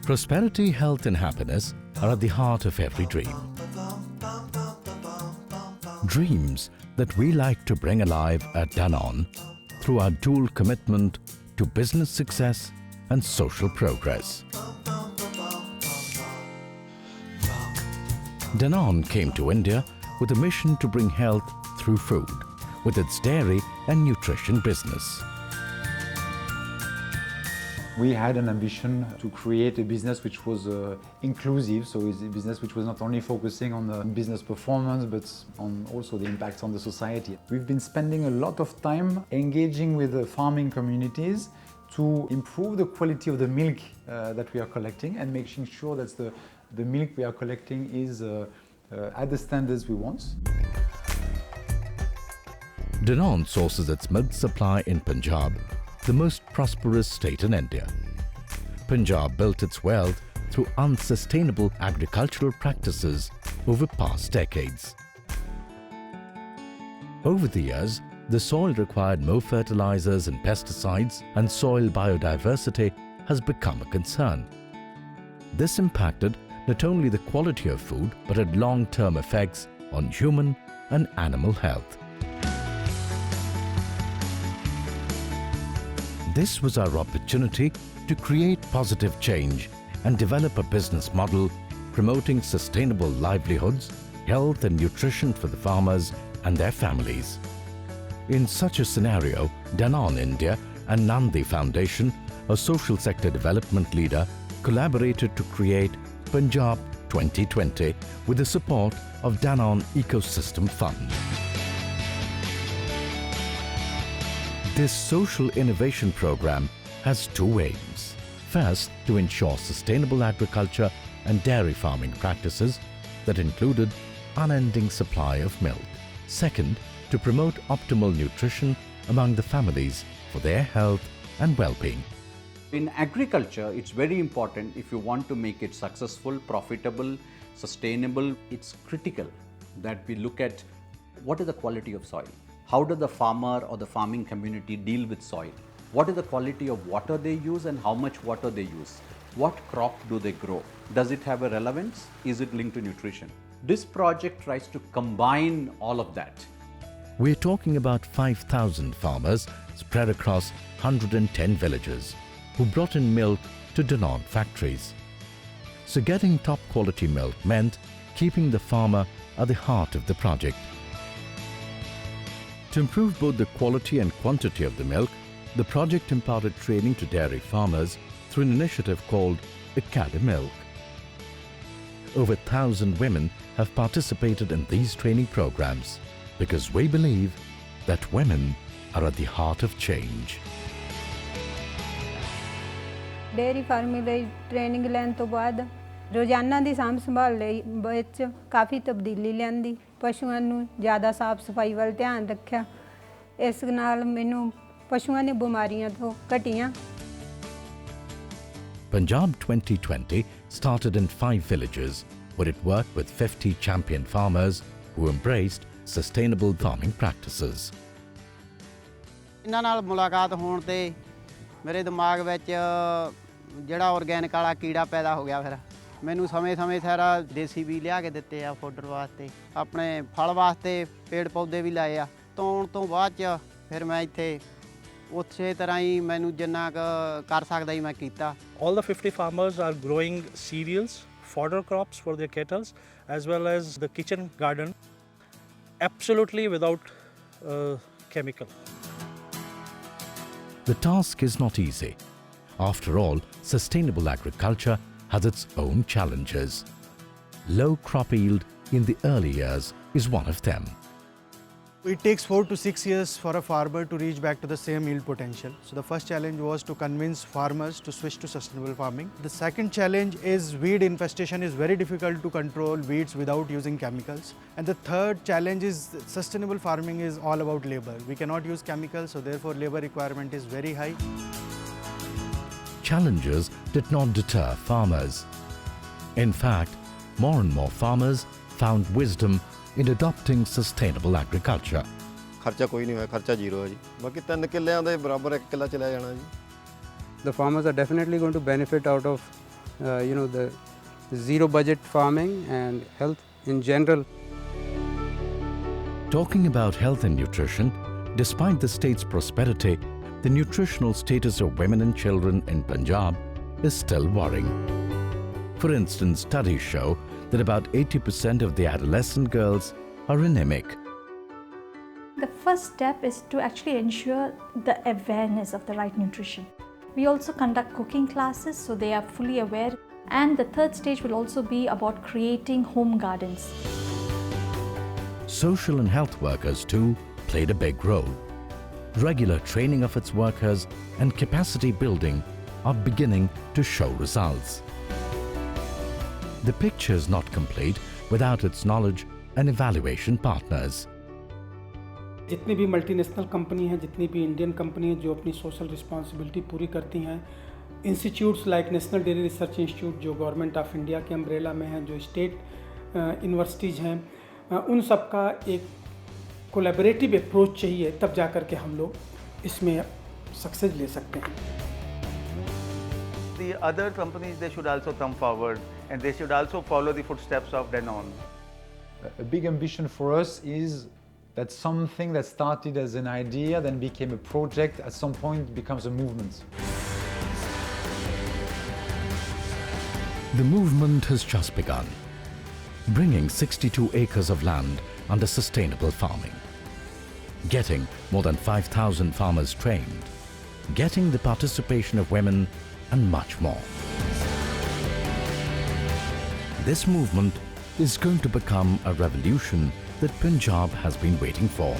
Prosperity, health and happiness are at the heart of every dream. Dreams that we like to bring alive at Danone through our dual commitment to business success and social progress. Danone came to India with a mission to bring health through food with its dairy and nutrition business. We had an ambition to create a business which was inclusive, so it's a business which was not only focusing on the business performance, but on also the impact on the society. We've been spending a lot of time engaging with the farming communities to improve the quality of the milk that we are collecting and making sure that the milk we are collecting is at the standards we want. Danone sources its milk supply in Punjab, the most prosperous state in India. Punjab built its wealth through unsustainable agricultural practices over past decades. Over the years, the soil required more fertilizers and pesticides, and soil biodiversity has become a concern. This impacted not only the quality of food, but had long-term effects on human and animal health. This was our opportunity to create positive change and develop a business model promoting sustainable livelihoods, health and nutrition for the farmers and their families. In such a scenario, Danone India and Nandi Foundation, a social sector development leader, collaborated to create Punjab 2020 with the support of Danone Ecosystem Fund. This social innovation program has two aims. First, to ensure sustainable agriculture and dairy farming practices that included unending supply of milk. Second, to promote optimal nutrition among the families for their health and well-being. In agriculture, it's very important if you want to make it successful, profitable, sustainable. It's critical that we look at what is the quality of soil. How does the farmer or the farming community deal with soil? What is the quality of water they use and how much water they use? What crop do they grow? Does it have a relevance? Is it linked to nutrition? This project tries to combine all of that. We're talking about 5,000 farmers spread across 110 villages who brought in milk to Danone factories. So getting top quality milk meant keeping the farmer at the heart of the project. To improve both the quality and quantity of the milk, the project imparted training to dairy farmers through an initiative called Academy Milk. Over 1,000 women have participated in these training programs because we believe that women are at the heart of change. Dairy farming ਲਈ training ਲੈਣ ਤੋਂ ਬਾਅਦ ਰੋਜ਼ਾਨਾ ਦੀ ਸਾਂਭ ਸੰਭਾਲ ਲਈ ਵਿੱਚ ਕਾਫੀ ਤਬਦੀਲੀ ਲਿਆਂਦੀ। ਪਸ਼ੂਆਂ ਨੂੰ ਜ਼ਿਆਦਾ ਸਾਫ ਸਫਾਈ ਵੱਲ ਧਿਆਨ ਰੱਖਿਆ। ਇਸ ਨਾਲ ਮੈਨੂੰ ਪਸ਼ੂਆਂ ਦੀਆਂ ਬਿਮਾਰੀਆਂ ਤੋਂ ਘਟੀਆਂ। Punjab 2020 started in 5 villages where it worked with 50 champion farmers who embraced sustainable farming practices. ਇਹਨਾਂ ਨਾਲ ਮੁਲਾਕਾਤ ਹੋਣ ਤੇ ਮੇਰੇ ਦਿਮਾਗ ਵਿੱਚ ਜਿਹੜਾ ਆਰਗੈਨਿਕ ਵਾਲਾ ਕੀੜਾ ਪੈਦਾ ਹੋ ਗਿਆ। ਫਿਰ ਮੈਨੂੰ ਸਮੇਂ-ਸਮੇਂ ਸਾਰਾ ਦੇਸੀ ਵੀ ਲਿਆ ਕੇ ਦਿੱਤੇ ਆ ਫੋਡਰ ਵਾਸਤੇ, ਆਪਣੇ ਫਲ ਵਾਸਤੇ ਪੇੜ ਪੌਦੇ ਵੀ ਲਾਏ ਆ। ਤੋਣ ਤੋਂ ਬਾਅਦ ਚ ਫਿਰ ਮੈਂ ਇੱਥੇ ਉਸੇ ਤਰ੍ਹਾਂ ਹੀ ਮੈਨੂੰ ਜਿੰਨਾ ਕਰ ਸਕਦਾ ਹੀ ਮੈਂ ਕੀਤਾ। All the 50 farmers are growing cereals, fodder crops for their cattle, as well as the kitchen garden, absolutely without chemical. The task is not easy. After all, sustainable agriculture has its own challenges. Low crop yield in the early years is one of them. It takes 4 to 6 years for a farmer to reach back to the same yield potential. So the first challenge was to convince farmers to switch to sustainable farming. The second challenge is weed infestation is very difficult to control weeds without using chemicals. And the third challenge is sustainable farming is all about labor. We cannot use chemicals, so therefore labor requirement is very high. Challenges did not deter farmers. In fact, more and more farmers found wisdom in adopting sustainable agriculture. ਖਰਚਾ ਕੋਈ ਨਹੀਂ ਹੋਇਆ, ਖਰਚਾ zero ਹੈ ਜੀ। ਬਾਕੀ 3 ਕਿੱਲਿਆਂ ਦੇ ਬਰਾਬਰ 1 ਕਿੱਲਾ ਚਲਿਆ ਜਾਣਾ ਜੀ। the farmers are definitely going to benefit out of the zero budget farming and health in general. Talking about health and nutrition, despite the state's prosperity, the nutritional status of women and children in Punjab is still worrying. For instance, studies show that about 80% of the adolescent girls are anemic. The first step is to actually ensure the awareness of the right nutrition. We also conduct cooking classes so they are fully aware. And the third stage will also be about creating home gardens. Social and health workers too played a big role. Regular training of its workers and capacity building are beginning to show results. The picture is not complete without its knowledge and evaluation partners. जितनी भी multinational company हैं, जितनी भी Indian company हैं जो अपनी social responsibility पूरी करती हैं, institutes like national dairy research institute जो गवर्नमेंट ऑफ इंडिया के अम्ब्रेला में हैं, जो स्टेट यूनिवर्सिटीज़ हैं, उन सब का एक कोलैबोरेटिव अप्रोच चाहिए, तब जा कर के हम लोग इसमें सक्सेस ले सकते हैं. The other companies, they should also come forward and they should also follow the footsteps of Danone. A big ambition for us is that something that started as an idea, then became a project, at some point becomes a movement. The movement has just begun, bringing 62 acres of land under sustainable farming, getting more than 5,000 farmers trained, getting the participation of women, and much more. This movement is going to become a revolution that Punjab has been waiting for.